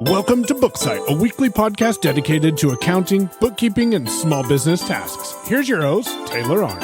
Welcome to BookSight, a weekly podcast dedicated to accounting, bookkeeping, and small business tasks. Here's your host, Taylor Arndt.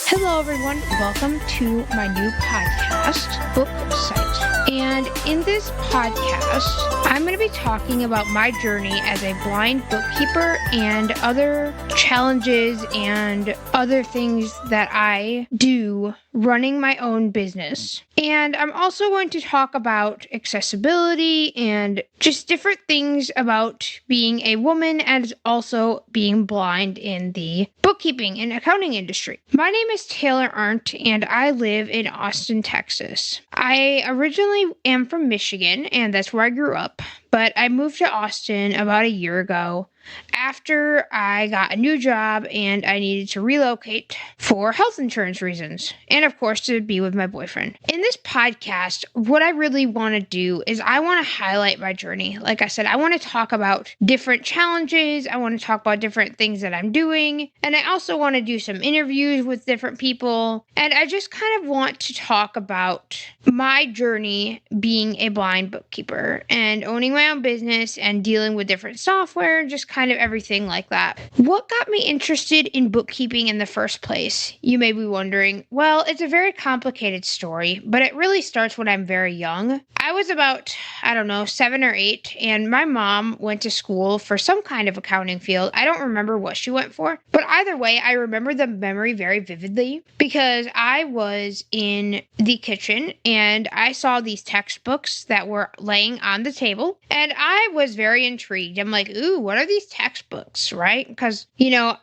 Hello, everyone. Welcome to my new podcast, BookSight. And in this podcast, I'm going to be talking about my journey as a blind bookkeeper and other challenges and other things that I do running my own business. And I'm also going to talk about accessibility and just different things about being a woman and also being blind in the bookkeeping and accounting industry. My name is Taylor Arndt, and I live in Austin, Texas. I originally am from Michigan, and that's where I grew up, but I moved to Austin about a year ago after I got a new job and I needed to relocate for health insurance reasons, and of course to be with my boyfriend. In this podcast, what I really want to do is I want to highlight my journey. Like I said, I want to talk about different challenges, I want to talk about different things that I'm doing, and I also want to do some interviews with different people, and I just kind of want to talk about my journey being a blind bookkeeper and owning my own business and dealing with different software and just kind of everything like that. What got me interested in bookkeeping in the first place? You may be wondering. Well, it's a very complicated story, but it really starts when I'm very young. I was about, 7 or 8, and my mom went to school for some kind of accounting field. I don't remember what she went for, but either way, I remember the memory very vividly because I was in the kitchen and I saw these textbooks that were laying on the table, and I was very intrigued. I'm like, ooh, what are these textbooks, right? Because,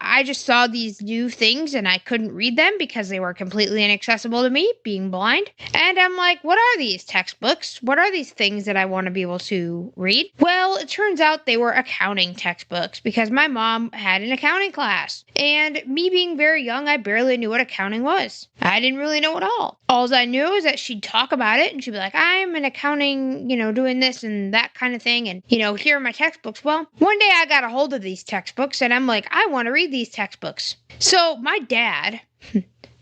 I just saw these new things and I couldn't read them because they were completely inaccessible to me, being blind. And I'm like, what are these textbooks? What are these things that I want to be able to read? Well, it turns out they were accounting textbooks because my mom had an accounting class. And me being very young, I barely knew what accounting was. I didn't really know at all. All I knew is that she'd talk about it and she'd be like, I'm in accounting, doing this and that kind of thing. And, here are my textbooks. Well, one day I got a hold of these textbooks and I'm like, I want to read these textbooks. So my dad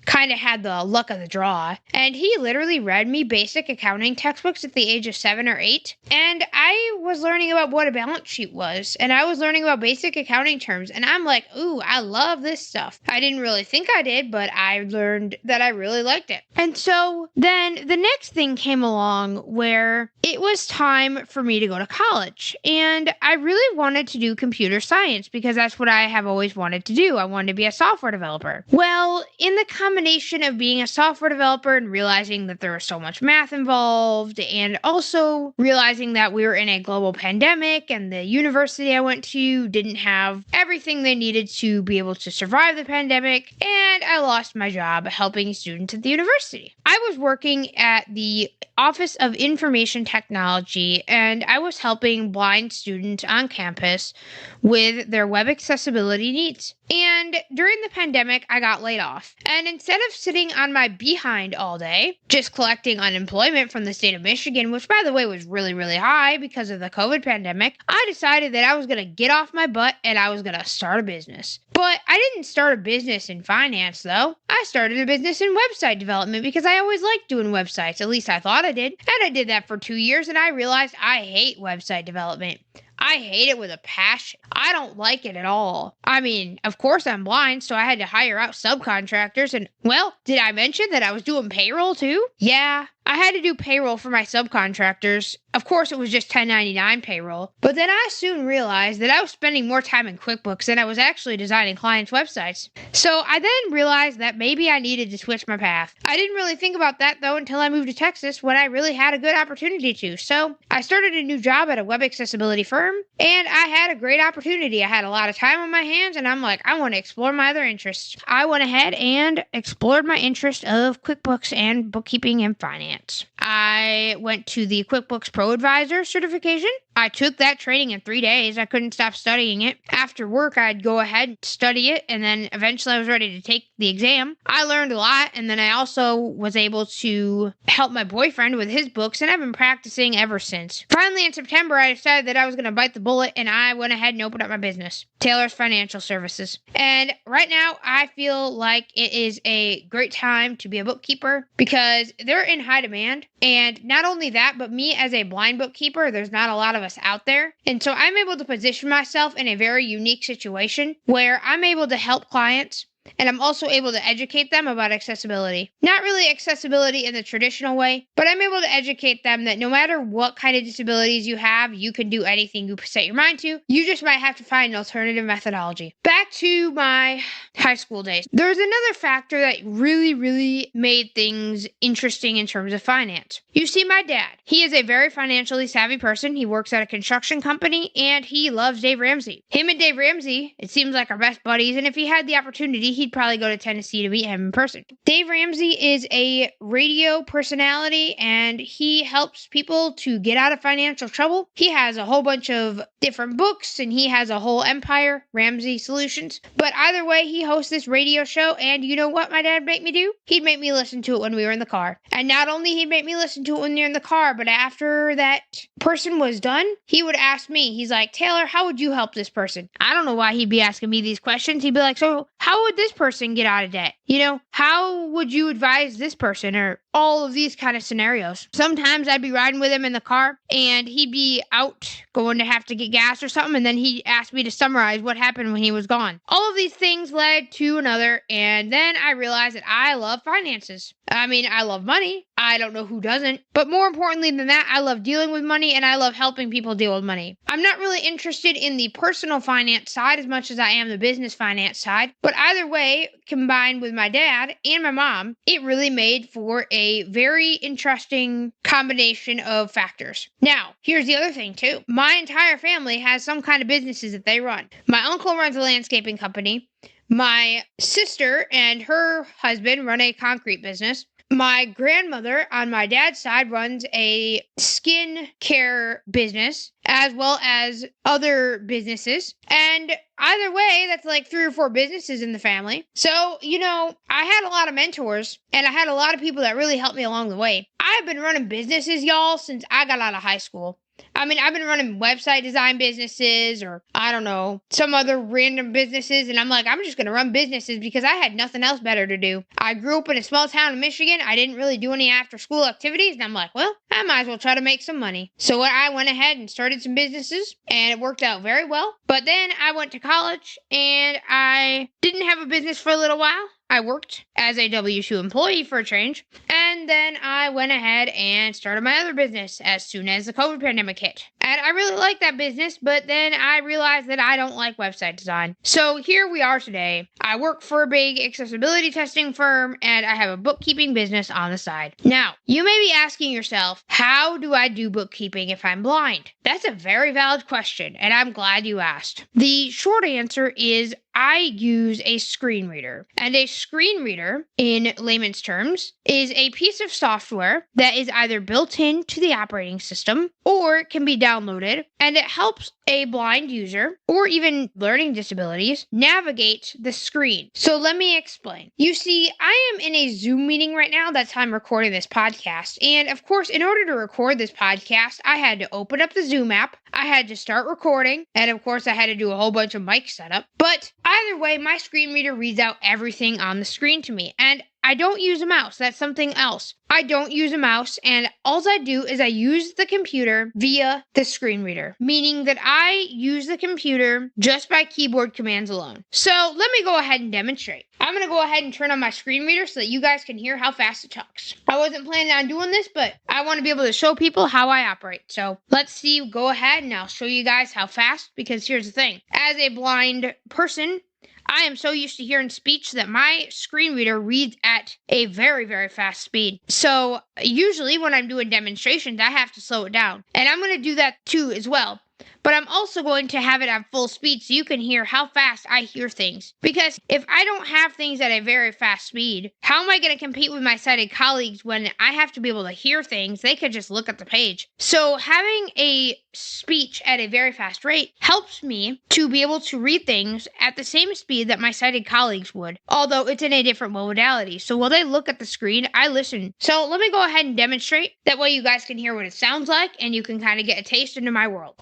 kind of had the luck of the draw, and he literally read me basic accounting textbooks at the age of 7 or 8, and I was learning about what a balance sheet was, and I was learning about basic accounting terms, and I'm like, ooh, I love this stuff. I didn't really think I did, but I learned that I really liked it. And so then the next thing came along where it was time for me to go to college, and I really wanted to do computer science because that's what I have always wanted to do. I wanted to be a software developer. Well, in the combination of being a software developer and realizing that there was so much math involved, and also realizing that we were in a global pandemic and the university I went to didn't have everything they needed to be able to survive the pandemic, and I lost my job helping students at the university. I was working at the Office of Information Technology, and I was helping blind students on campus with their web accessibility needs. And during the pandemic, I got laid off. And instead of sitting on my behind all day, just collecting unemployment from the state of Michigan, which by the way was really, really high because of the COVID pandemic, I decided that I was going to get off my butt and I was going to start a business. But I didn't start a business in finance, though. I started a business in website development because I always liked doing websites. At least I thought I did. And I did that for 2 years, and I realized I hate website development. I hate it with a passion. I don't like it at all. I mean, of course I'm blind, so I had to hire out subcontractors, and, well, did I mention that I was doing payroll too? Yeah, I had to do payroll for my subcontractors. Of course, it was just 1099 payroll. But then I soon realized that I was spending more time in QuickBooks than I was actually designing clients' websites. So I then realized that maybe I needed to switch my path. I didn't really think about that, though, until I moved to Texas when I really had a good opportunity to. So I started a new job at a web accessibility firm, and I had a great opportunity. I had a lot of time on my hands, and I'm like, I want to explore my other interests. I went ahead and explored my interest of QuickBooks and bookkeeping and finance. I went to the QuickBooks Pro Advisor certification. I took that training in 3 days. I couldn't stop studying it. After work, I'd go ahead and study it, and then eventually I was ready to take the exam. I learned a lot, and then I also was able to help my boyfriend with his books, and I've been practicing ever since. Finally, in September, I decided that I was going to bite the bullet, and I went ahead and opened up my business, Taylor's Financial Services. And right now, I feel like it is a great time to be a bookkeeper because they're in high demand. And not only that, but me as a blind bookkeeper, there's not a lot of us out there. And so I'm able to position myself in a very unique situation where I'm able to help clients. And I'm also able to educate them about accessibility. Not really accessibility in the traditional way, but I'm able to educate them that no matter what kind of disabilities you have, you can do anything you set your mind to. You just might have to find an alternative methodology. Back to my high school days. There's another factor that really made things interesting in terms of finance. You see, my dad, he is a very financially savvy person. He works at a construction company and he loves Dave Ramsey. Him and Dave Ramsey, it seems like, are best buddies. And if he had the opportunity, he'd probably go to Tennessee to meet him in person. Dave Ramsey is a radio personality and he helps people to get out of financial trouble. He has a whole bunch of different books and he has a whole empire, Ramsey Solutions. But either way, he hosts this radio show, and you know what my dad made me do? He'd make me listen to it when we were in the car. And not only he'd make me listen to it when you're in the car, but after that person was done, he would ask me, he's like, Taylor, how would you help this person? I don't know why he'd be asking me these questions. He'd be like, so how would this person get out of debt? You know, how would you advise this person? Or all of these kind of scenarios. Sometimes I'd be riding with him in the car and he'd be out going to have to get gas or something, and then he asked me to summarize what happened when he was gone. All of these things led to another, and then I realized that I love finances. I mean, I love money. I don't know who doesn't. But more importantly than that, I love dealing with money and I love helping people deal with money. I'm not really interested in the personal finance side as much as I am the business finance side. But either way, combined with my dad and my mom, it really made for a very interesting combination of factors. Now, here's the other thing too. My entire family has some kind of businesses that they run. My uncle runs a landscaping company. My sister and her husband run a concrete business. My grandmother on my dad's side runs a skin care business as well as other businesses. And either way, that's like 3 or 4 businesses in the family. So, you know, I had a lot of mentors and I had a lot of people that really helped me along the way. I've been running businesses, y'all, since I got out of high school. I mean, I've been running website design businesses or, I don't know, some other random businesses. And I'm like, I'm just going to run businesses because I had nothing else better to do. I grew up in a small town in Michigan. I didn't really do any after school activities. And I'm like, well, I might as well try to make some money. So I went ahead and started some businesses and it worked out very well. But then I went to college and I didn't have a business for a little while. I worked as a W-2 employee for a change, and then I went ahead and started my other business as soon as the COVID pandemic hit. And I really liked that business, but then I realized that I don't like website design. So here we are today. I work for a big accessibility testing firm, and I have a bookkeeping business on the side. Now, you may be asking yourself, how do I do bookkeeping if I'm blind? That's a very valid question, and I'm glad you asked. The short answer is I use a screen reader. And a screen reader, in layman's terms, is a piece of software that is either built into the operating system or can be downloaded, and it helps a blind user or even learning disabilities navigate the screen. So let me explain. You see, I am in a Zoom meeting right now. That's how I'm recording this podcast. And of course, in order to record this podcast, I had to open up the Zoom app. I had to start recording. And of course, I had to do a whole bunch of mic setup. But either way, my screen reader reads out everything on the screen to me. And I don't use a mouse. That's something else. I don't use a mouse, and all I do is I use the computer via the screen reader, meaning that I use the computer just by keyboard commands alone. So let me go ahead and demonstrate. I'm going to go ahead and turn on my screen reader so that you guys can hear how fast it talks. I wasn't planning on doing this, but I want to be able to show people how I operate. So let's see, go ahead and I'll show you guys how fast, because here's the thing. As a blind person, I am so used to hearing speech that my screen reader reads at a very, very fast speed. So usually when I'm doing demonstrations, I have to slow it down. And I'm going to do that too as well. but I'm also going to have it at full speed so you can hear how fast I hear things. Because if I don't have things at a very fast speed, how am I going to compete with my sighted colleagues when I have to be able to hear things? They could just look at the page. So having a speech at a very fast rate helps me to be able to read things at the same speed that my sighted colleagues would, although it's in a different modality. So while they look at the screen, I listen. So let me go ahead and demonstrate. That way you guys can hear what it sounds like and you can kind of get a taste into my world.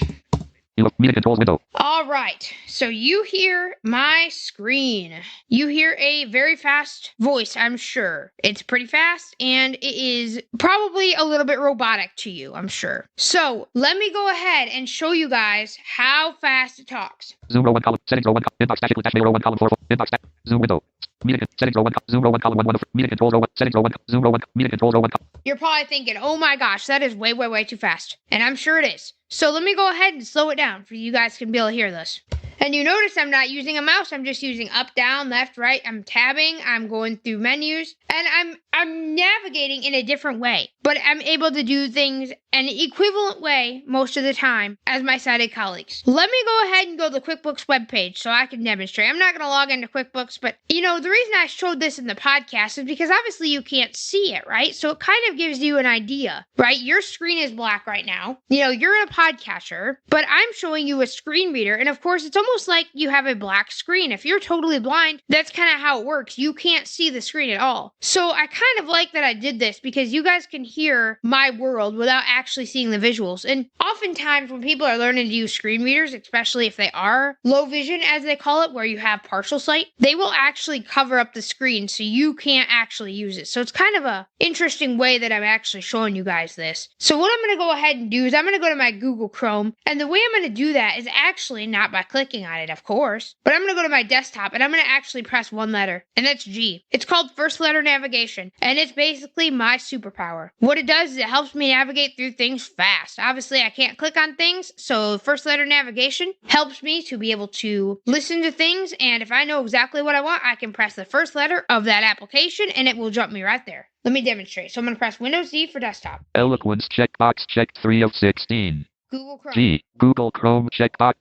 Media controls window. All right, so you hear my screen. You hear a very fast voice, I'm sure. It's pretty fast, and it is probably a little bit robotic to you, I'm sure. So let me go ahead and show you guys how fast it talks. Zoom row 1 column. Settings row 1 inbox dash equals dash mail row 1 column 4 inbox dash zoom window. Media settings row 1 zoom row 1 column 1 1 media controls row 1 settings row 1 zoom row 1 media controls row 1. You're probably thinking, oh my gosh, that is way, way, way too fast. And I'm sure it is. So let me go ahead and slow it down for you guys can be able to hear this. And you notice I'm not using a mouse. I'm just using up, down, left, right. I'm tabbing. I'm going through menus. And I'm navigating in a different way. But I'm able to do things an equivalent way most of the time as my sighted colleagues. Let me go ahead and go to the QuickBooks webpage so I can demonstrate. I'm not going to log into QuickBooks, but the reason I showed this in the podcast is because obviously you can't see it, right? So it kind of gives you an idea, right? Your screen is black right now. You're in a podcatcher, but I'm showing you a screen reader. And of course, it's almost like you have a black screen. If you're totally blind, that's kind of how it works. You can't see the screen at all. So I kind of like that I did this because you guys can hear my world without actually seeing the visuals. And oftentimes when people are learning to use screen readers, especially if they are low vision, as they call it, where you have partial sight, they will actually cover up the screen so you can't actually use it. So it's kind of a interesting way that I'm actually showing you guys this. So what I'm going to go ahead and do is I'm going to go to my Google Chrome. And the way I'm going to do that is actually not by clicking on it, of course, but I'm going to go to my desktop and I'm going to actually press one letter, and that's G. It's called first letter navigation, and it's basically my superpower. What it does is it helps me navigate through things fast. Obviously, I can't click on things, so first letter navigation helps me to be able to listen to things, and if I know exactly what I want, I can press the first letter of that application, and it will jump me right there. Let me demonstrate. So I'm going to press Windows D for desktop. Eloquence checkbox checked 3 of 16. Google Chrome. G. Google Chrome checkbox.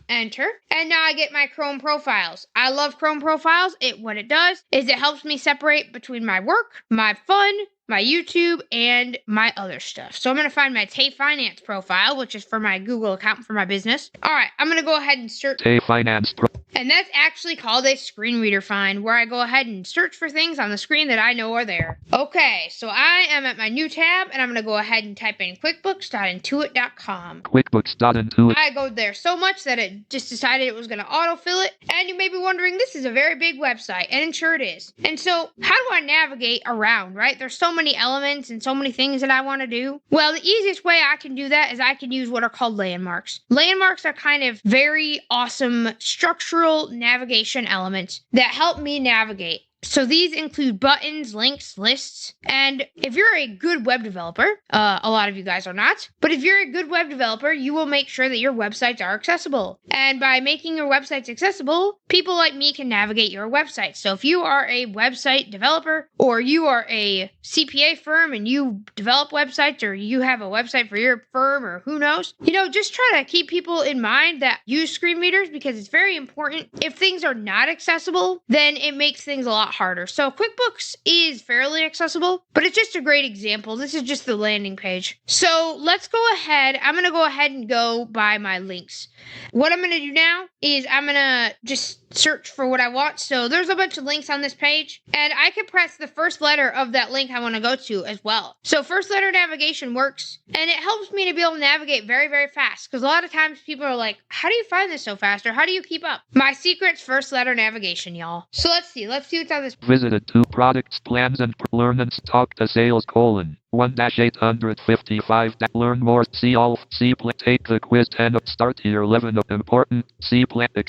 Enter. And now I get my Chrome profiles. I love Chrome profiles. What it does is it helps me separate between my work, my fun, my YouTube, and my other stuff. So I'm going to find my Tay Finance profile, which is for my Google account for my business. All right, I'm going to go ahead and search. Tay Finance Pro. And that's actually called a screen reader find, where I go ahead and search for things on the screen that I know are there. Okay, so I am at my new tab, and I'm going to go ahead and type in QuickBooks.intuit.com. QuickBooks.intuit. I go there so much that it just decided it was going to autofill it. And you may be wondering, this is a very big website, and sure it is. And so how do I navigate around, right? There's so many elements and so many things that I want to do. Well, the easiest way I can do that is I can use what are called landmarks. Landmarks are kind of very awesome structural navigation elements that help me navigate. So these include buttons, links, lists, and if you're a good web developer, a lot of you guys are not, but if you're a good web developer, you will make sure that your websites are accessible. And by making your websites accessible, people like me can navigate your website. So if you are a website developer, or you are a CPA firm and you develop websites, or you have a website for your firm, or who knows, just try to keep people in mind that use screen readers, because it's very important. If things are not accessible, then it makes things a lot harder. So QuickBooks is fairly accessible, but it's just a great example. This is just the landing page. So let's go ahead. I'm going to go ahead and go by my links. What I'm going to do now is I'm going to just search for what I want. So there's a bunch of links on this page, and I can press the first letter of that link I want to go to as well. So first letter navigation works, and it helps me to be able to navigate very, very fast, because a lot of times people are like, how do you find this so fast, or how do you keep up? My secret's first letter navigation, y'all. So let's see what's on this. Visited 2 products, plans, and learn and talk to sales : 1-855. Learn more. See all. Take the quiz 10. Start here 11. Important. See plan 7.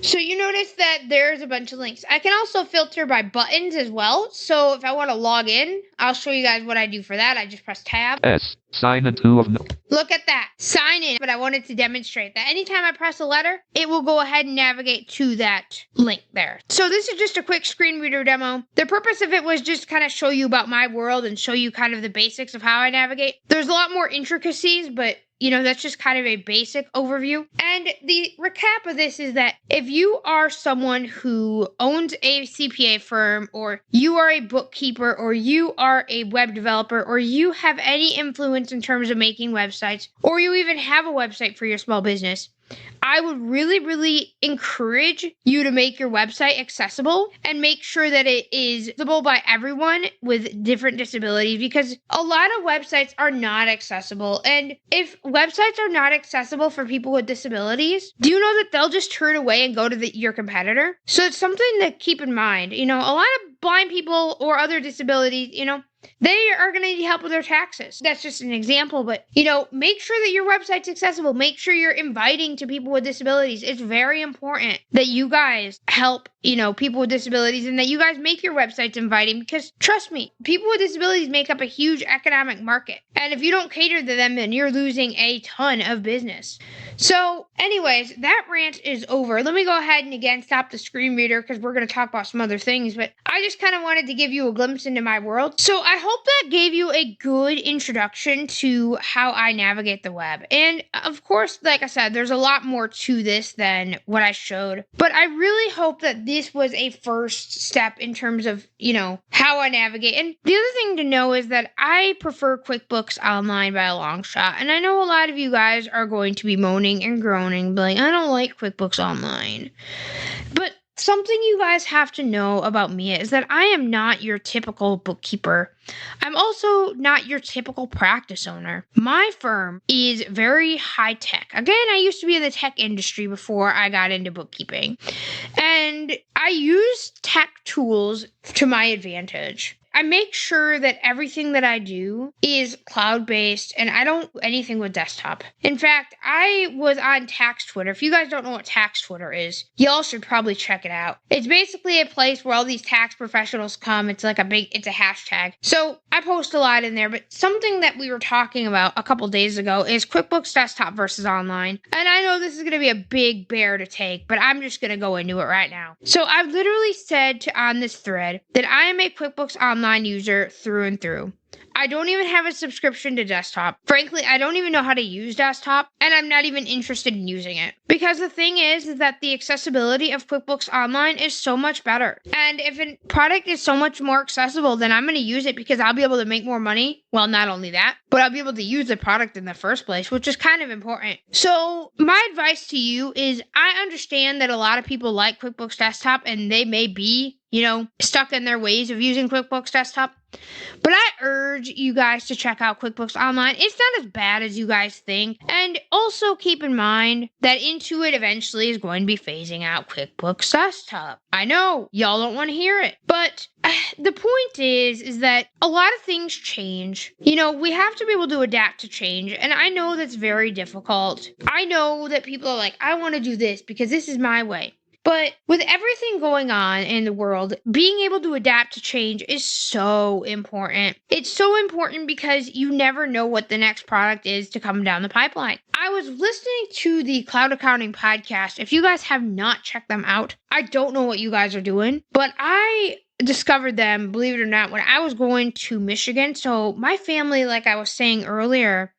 So you notice that there's a bunch of links. I can also filter by buttons as well. So if I want to log in, I'll show you guys what I do for that. I just press tab. S. Sign in 2 of. Look at that. Sign in. But I wanted to demonstrate that anytime I press a letter, it will go ahead and navigate to that link there. So this is just a quick screen reader demo. The purpose of it was just kind of show you about my world and show you kind of the basics of how I navigate. There's a lot more intricacies, but that's just kind of a basic overview. And the recap of this is that if you are someone who owns a CPA firm, or you are a bookkeeper, or you are a web developer, or you have any influence in terms of making websites, or you even have a website for your small business, I would really, really encourage you to make your website accessible and make sure that it is visible by everyone with different disabilities, because a lot of websites are not accessible. And if websites are not accessible for people with disabilities, do you know that they'll just turn away and go to your competitor? So it's something to keep in mind. A lot of blind people or other disabilities, they are going to need help with their taxes. That's just an example, but, make sure that your website's accessible. Make sure you're inviting to people with disabilities. It's very important that you guys help, people with disabilities, and that you guys make your websites inviting, because trust me, people with disabilities make up a huge economic market. And if you don't cater to them, then you're losing a ton of business. So anyways, that rant is over. Let me go ahead and again stop the screen reader, because we're going to talk about some other things, but I just kind of wanted to give you a glimpse into my world. So I hope that gave you a good introduction to how I navigate the web. And of course, like I said, there's a lot more to this than what I showed, but I really hope that this was a first step in terms of, how I navigate. And the other thing to know is that I prefer QuickBooks Online by a long shot. And I know a lot of you guys are going to be moaning and groaning, like, I don't like QuickBooks Online. But something you guys have to know about me is that I am not your typical bookkeeper. I'm also not your typical practice owner. My firm is very high tech. Again, I used to be in the tech industry before I got into bookkeeping. And I use tech tools to my advantage. I make sure that everything that I do is cloud-based, and I don't do anything with desktop. In fact, I was on Tax Twitter. If you guys don't know what Tax Twitter is, y'all should probably check it out. It's basically a place where all these tax professionals come. It's a hashtag. So I post a lot in there, but something that we were talking about a couple days ago is QuickBooks Desktop versus online. And I know this is going to be a big bear to take, but I'm just going to go into it right now. So I've literally said on this thread that I am a QuickBooks Online user through and through. I don't even have a subscription to desktop. Frankly, I don't even know how to use desktop, and I'm not even interested in using it. Because the thing is that the accessibility of QuickBooks Online is so much better. And if a product is so much more accessible, then I'm going to use it because I'll be able to make more money. Well, not only that, but I'll be able to use the product in the first place, which is kind of important. So my advice to you is, I understand that a lot of people like QuickBooks Desktop and they may be, stuck in their ways of using QuickBooks Desktop. But I urge you guys to check out QuickBooks Online. It's not as bad as you guys think. And also keep in mind that Intuit eventually is going to be phasing out QuickBooks Desktop. I know, y'all don't want to hear it. But the point is that a lot of things change. We have to be able to adapt to change. And I know that's very difficult. I know that people are like, I want to do this because this is my way. But with everything going on in the world, being able to adapt to change is so important. It's so important because you never know what the next product is to come down the pipeline. I was listening to the Cloud Accounting podcast. If you guys have not checked them out, I don't know what you guys are doing, but I discovered them, believe it or not, when I was going to Michigan. So my family, like I was saying earlier,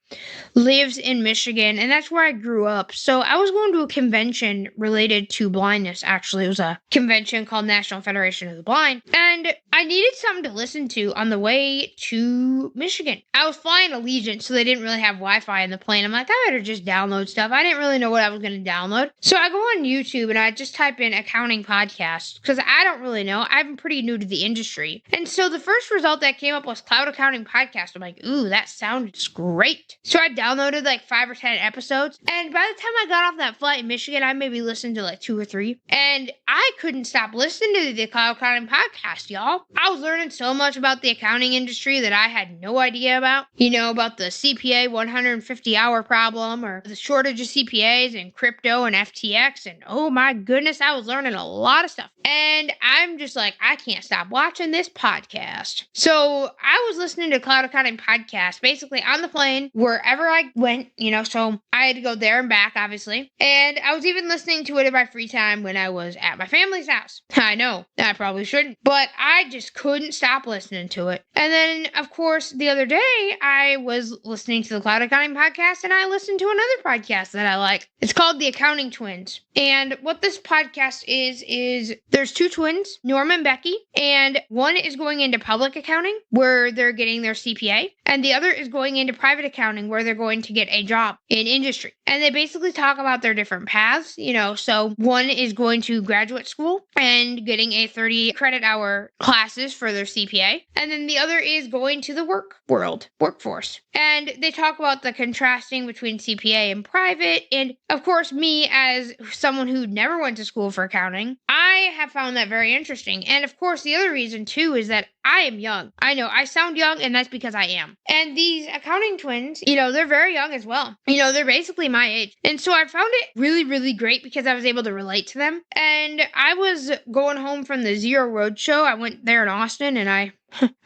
lives in Michigan, and that's where I grew up. So I was going to a convention related to blindness. Actually, it was a convention called National Federation of the Blind, and I needed something to listen to on the way to Michigan. I was flying Allegiant, so they didn't really have Wi-Fi in the plane. I'm like, I better just download stuff. I didn't really know what I was going to download. So I go on YouTube and I just type in accounting podcast because I don't really know. I'm pretty new to the industry. And so the first result that came up was Cloud Accounting Podcast. I'm like, ooh, that sounds great. So I downloaded like 5 or 10 episodes. And by the time I got off that flight in Michigan, I maybe listened to like 2 or 3. And I couldn't stop listening to the Cloud Accounting Podcast, y'all. I was learning so much about the accounting industry that I had no idea about. About the CPA 150-hour problem, or the shortage of CPAs and crypto and FTX. And oh my goodness, I was learning a lot of stuff. And I'm just like, I can't stop watching this podcast. So I was listening to Cloud Accounting Podcast basically on the plane, where wherever I went, so I had to go there and back, obviously. And I was even listening to it in my free time when I was at my family's house. I know, I probably shouldn't, but I just couldn't stop listening to it. And then, of course, the other day, I was listening to the Cloud Accounting podcast, and I listened to another podcast that I like. It's called The Accounting Twins. And what this podcast is there's two twins, Norm and Becky, and one is going into public accounting, where they're getting their CPA, and the other is going into private accounting, where they're going to get a job in industry. And they basically talk about their different paths, so one is going to graduate school and getting a 30 credit hour classes for their CPA, and then the other is going to the workforce. And they talk about the contrasting between CPA and private, and of course, me as someone who never went to school for accounting, I have found that very interesting. And of course, the other reason too is that I am young. I know I sound young, and that's because I am. And these accounting twins, they're very young as well. They're basically my age. And so I found it really, really great because I was able to relate to them. And I was going home from the Zero Road show. I went there in Austin, and I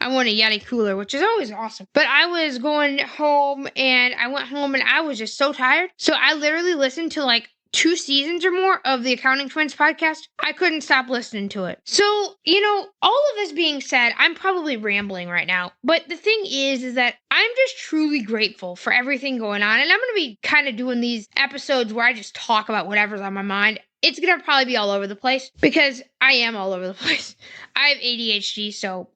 won a Yeti cooler, which is always awesome. But I was going home, and I went home, and I was just so tired. So I literally listened to like 2 seasons or more of the Accounting Twins podcast. I couldn't stop listening to it. So, all of this being said, I'm probably rambling right now. But the thing is that I'm just truly grateful for everything going on. And I'm going to be kind of doing these episodes where I just talk about whatever's on my mind. It's going to probably be all over the place because I am all over the place. I have ADHD, so,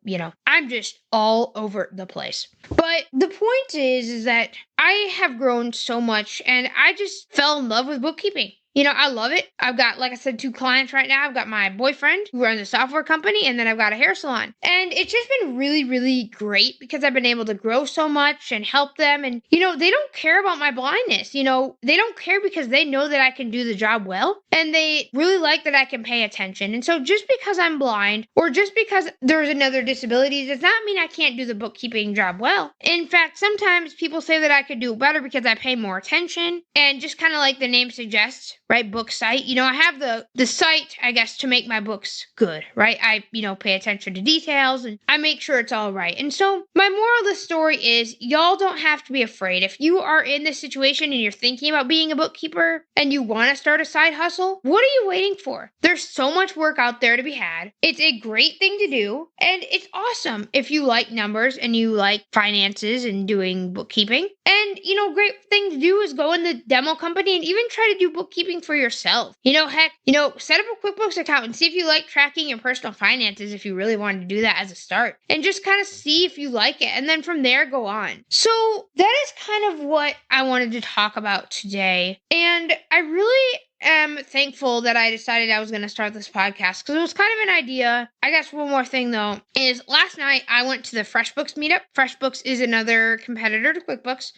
I'm just all over the place. But the point is that I have grown so much, and I just fell in love with bookkeeping. I love it. I've got, like I said, 2 clients right now. I've got my boyfriend who runs a software company, and then I've got a hair salon. And it's just been really, really great because I've been able to grow so much and help them. And, they don't care about my blindness. They don't care because they know that I can do the job well, and they really like that I can pay attention. And so just because I'm blind or just because there's another disability does not mean I can't do the bookkeeping job well. In fact, sometimes people say that I could do it better because I pay more attention, and just kind of like the name suggests, right? BookSight. I have the site, I guess, to make my books good, right? I, pay attention to details, and I make sure it's all right. And so my moral of the story is y'all don't have to be afraid. If you are in this situation and you're thinking about being a bookkeeper and you want to start a side hustle, what are you waiting for? There's so much work out there to be had. It's a great thing to do, and it's awesome if you like numbers and you like finances and doing bookkeeping. And, great thing to do is go in the demo company and even try to do bookkeeping for yourself. Heck, set up a QuickBooks account and see if you like tracking your personal finances if you really wanted to do that as a start. And just kind of see if you like it. And then from there, go on. So that is kind of what I wanted to talk about today. And I really am thankful that I decided I was going to start this podcast because it was kind of an idea. I guess one more thing though is last night I went to the FreshBooks meetup. FreshBooks is another competitor to QuickBooks,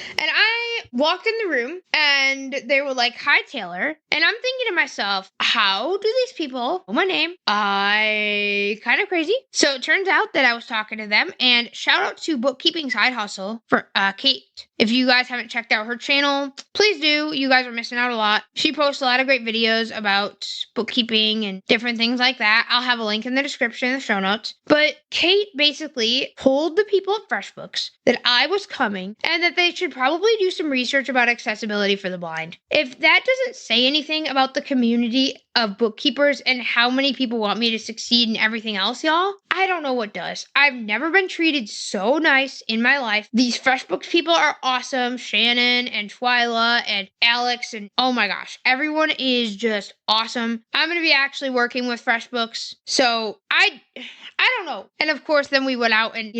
and I walked in the room and they were like, "Hi Taylor," and I'm thinking to myself, how do these people know my name? I kind of crazy. So it turns out that I was talking to them, and shout out to Bookkeeping Side Hustle for Kate. If you guys haven't checked out her channel, please do. You guys are missing out a lot. She posts a lot of great videos about bookkeeping and different things like that. I'll have a link in the description in the show notes. But Kate basically told the people at FreshBooks that I was coming and that they should probably do some research about accessibility for the blind. If that doesn't say anything about the community of bookkeepers and how many people want me to succeed in everything else, y'all, I don't know what does. I've never been treated so nice in my life. These FreshBooks people are awesome. Shannon and Twyla and Alex, and oh my gosh, everyone is just awesome. I'm going to be actually working with FreshBooks. So I don't know. And of course, then we went out and,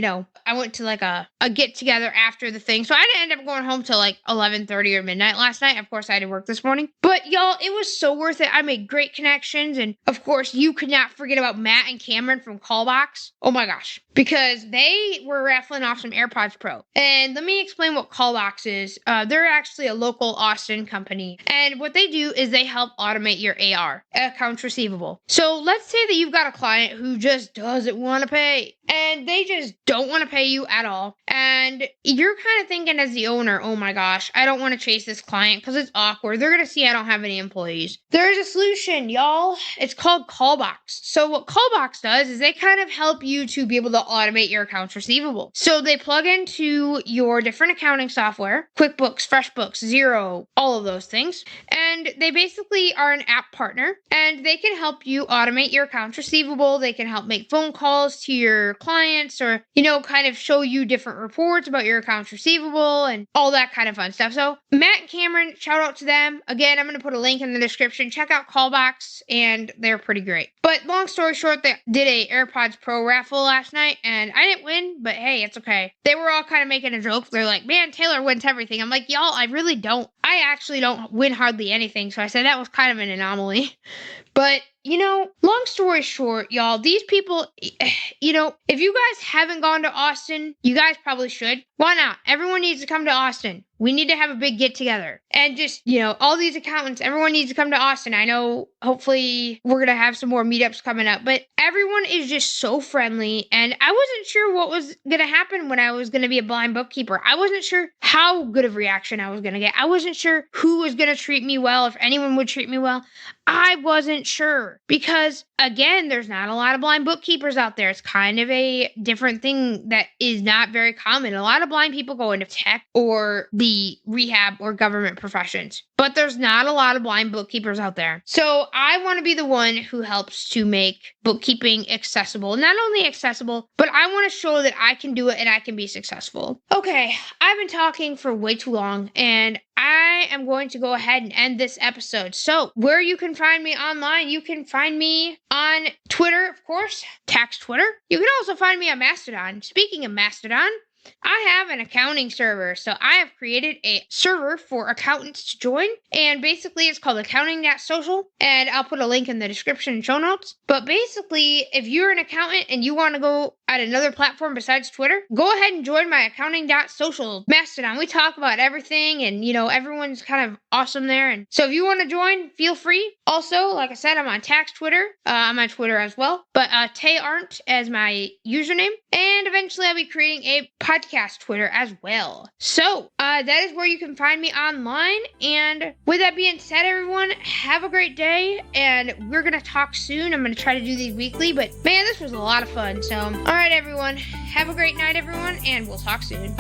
I went to like a get together after the thing. So I didn't end up going home till like 11:30 or midnight last night. Of course, I had to work this morning. But y'all, it was so worth it. I made great connections. And of course, you could not forget about Matt and Cameron from Callbox. Oh my gosh. Because they were raffling off some AirPods Pro. And let me explain what Callbox is. They're actually a local Austin company. And what they do is they help automate your their AR, accounts receivable. So let's say that you've got a client who just doesn't want to pay, and they just don't want to pay you at all. And you're kind of thinking as the owner, oh my gosh, I don't want to chase this client because it's awkward. They're going to see I don't have any employees. There's a solution, y'all. It's called Callbox. So what Callbox does is they kind of help you to be able to automate your accounts receivable. So they plug into your different accounting software, QuickBooks, FreshBooks, Xero, all of those things. And they basically are an app partner, and they can help you automate your accounts receivable. They can help make phone calls to your clients, or, kind of show you different reports about your accounts receivable and all that kind of fun stuff. So Matt and Cameron, shout out to them. Again, I'm going to put a link in the description. Check out Callbox, and they're pretty great. But long story short, they did a AirPods Pro raffle last night, and I didn't win, but hey, it's okay. They were all kind of making a joke. They're like, man, Taylor wins everything. I'm like, y'all, I really don't. I actually don't win hardly anything. So I said that was kind of an anomaly. But, long story short, y'all, these people, if you guys haven't gone to Austin, you guys probably should. Why not? Everyone needs to come to Austin. We need to have a big get together. And just, all these accountants, everyone needs to come to Austin. I know hopefully we're going to have some more meetups coming up, but everyone is just so friendly. And I wasn't sure what was going to happen when I was going to be a blind bookkeeper. I wasn't sure how good of reaction I was going to get. I wasn't sure who was going to treat me well, if anyone would treat me well. I wasn't sure because, again, there's not a lot of blind bookkeepers out there. It's kind of a different thing that is not very common. A lot of blind people go into tech or the rehab or government professions, but there's not a lot of blind bookkeepers out there. So I want to be the one who helps to make bookkeeping accessible. Not only accessible, but I want to show that I can do it and I can be successful. Okay, I've been talking for way too long, and I am going to go ahead and end this episode. So where you can find me online, you can find me on Twitter, of course, Tax Twitter. You can also find me on Mastodon. Speaking of Mastodon, I have an accounting server, so I have created a server for accountants to join, and basically it's called accounting.social, and I'll put a link in the description and show notes. But basically, if you're an accountant and you want to go at another platform besides Twitter, go ahead and join my accounting.social Mastodon. We talk about everything, and everyone's kind of awesome there. And so if you want to join, feel free. Also, like I said, I'm on Tax Twitter. I'm on Twitter as well, but Tay Arndt as my username, and eventually I'll be creating a podcast Twitter as well. So that is where you can find me online. And with that being said, everyone, have a great day, and we're gonna talk soon. I'm gonna try to do these weekly, but man, this was a lot of fun. So all right, everyone, have a great night, everyone, and we'll talk soon.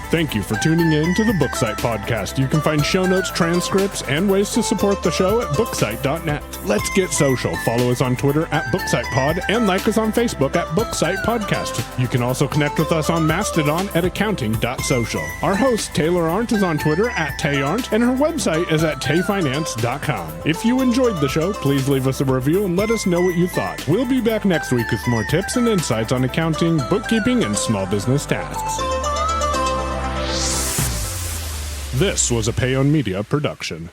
Thank you for tuning in to the BookSight podcast. You can find show notes, transcripts, and ways to support the show at BookSight.net. Let's get social. Follow us on Twitter at BookSightPod and like us on Facebook at BookSight Podcast. You can also connect with us on Mastodon at accounting.social. Our host, Taylor Arndt, is on Twitter at TayArndt, and her website is at tayfinance.com. If you enjoyed the show, please leave us a review and let us know what you thought. We'll be back next week with more tips and insights on accounting, bookkeeping, and small business tasks. This was a Payon Media production.